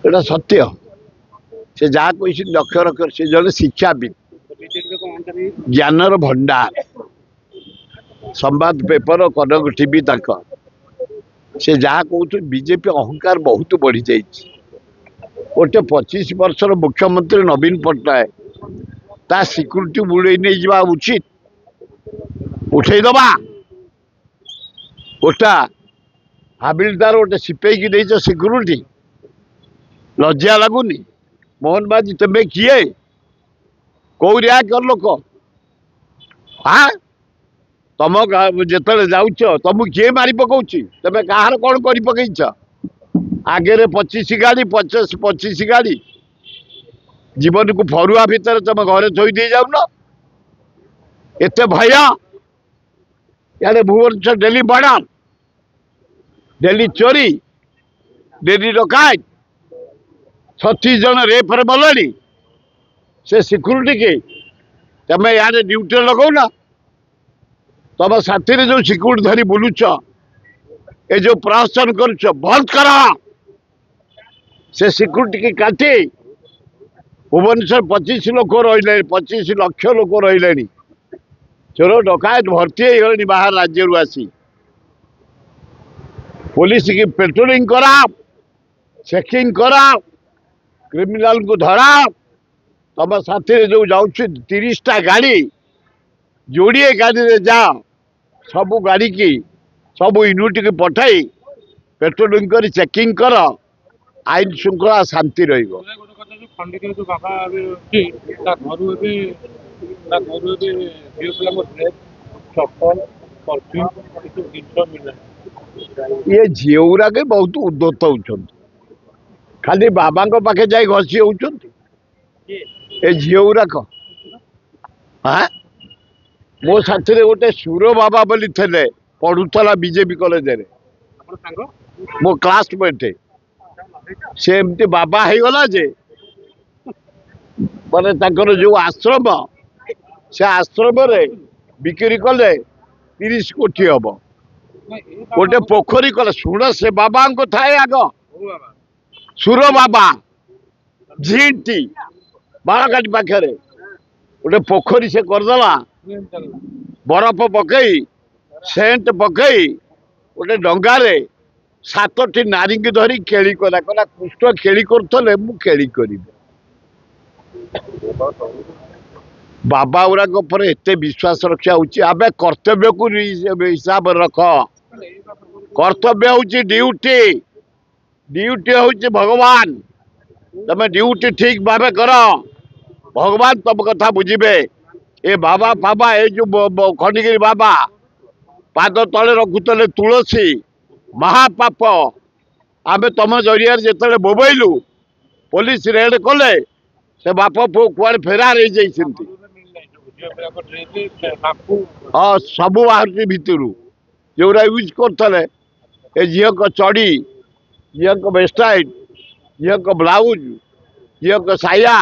एटा सत्य से जहाँ कोई लक्ष्य रख से जन शिक्षाविद ज्ञानर भंडार संवाद पेपर कनक टीवी तक से जहाँ कहते बीजेपी अहंकार बहुत बढ़ी जाइए। गोटे 25 वर्षर मुख्यमंत्री नवीन पट्टनायक ता सिक्यूरीटी बुड़े नहीं जा उचित उठेदबा गोटा हाबिलदार गोटे सिपाही की नहीं सिक्यूरीटी लज्जा लगुनि मोहन बाजी तुम्हें किए कौ रिया कर लोक हाँ तुम जिते जाऊच तुमको किए मारी पकाउच तुम्हें कहार कौन कर पकईच आगे 25 गाड़ी 25 गाड़ी जीवन को फरुआ भितर तुम घरे थोई दे जाऊन एत भय इे भुवनेश्वर डेली बड़ा डेली चोरी डेली डकायत 36 जन रेफर मले से सिक्यूरीटी के तमें यार ड्यूटी लगौना तुम साथी जो सिक्यूरीटी धरी बुलुच ए जो प्रहसन करुच बंद कर से सिक्यूरीटी की काटी भुवनेश्वर 25 लोक रही 25 लाख लोक रही चोर डकायत भर्ती हो बाहर राज्य आसी पुलिस की पेट्रोलिंग करा चेकिंग करा क्रिमिनाल को धरा तुम साथी जो जाऊँ 30टा गाड़ी जोड़े गाड़ी जा सबू गाड़ी की सबू यूनिट की पठाई पेट्रोलिंग कर चेकिंग कर आईन श्रृंखला शांति रही ये झीउरा के बहुत उद्दत होती खाली बाबा पाखे जाई घसी होती झीउराक हाँ मो साथी गोटे सुर बाबा बोली थे पढ़ुला बीजेपी कॉलेज मो क्लासमेट से एमती बाबा हो गला जे माने ताकर जो आश्रम से आश्रम रे बिक्री कले 30 कोटी हम गोटे पोखरी कले शुण से बाबा को थाए आग सुर बाबा झीटी बाड़काटी पाखे गोटे पोखरी से करदेला बरफ पकई सेंट पकई गोटे डंगारे 7टी नारी की धरी खेली कला कहला कृष्ण खेली करते मु खेली करी बाबा गुराक एत विश्वास रखा आबे कर्तव्य को हिसाब रख कर्तव्य हूँ ड्यूटी ड्यूटी हूँ भगवान तुम ड्यूटी ठीक भाव कर भगवान तुम कथा बुझे ए बाबा बाबा ए जो खंडगिरी बाबा पाद तले रखुले तुलसी महापाप आमे तुम जरिया जिते बोबईलु पुलिस रेड कले से बाप पु कुआड़े फेरार हो हाँ सबू बाहर भितर जोरा यूज करते ए झील को चढ़ी झील को वेस्टाइट झील को ब्लाउज झील को साया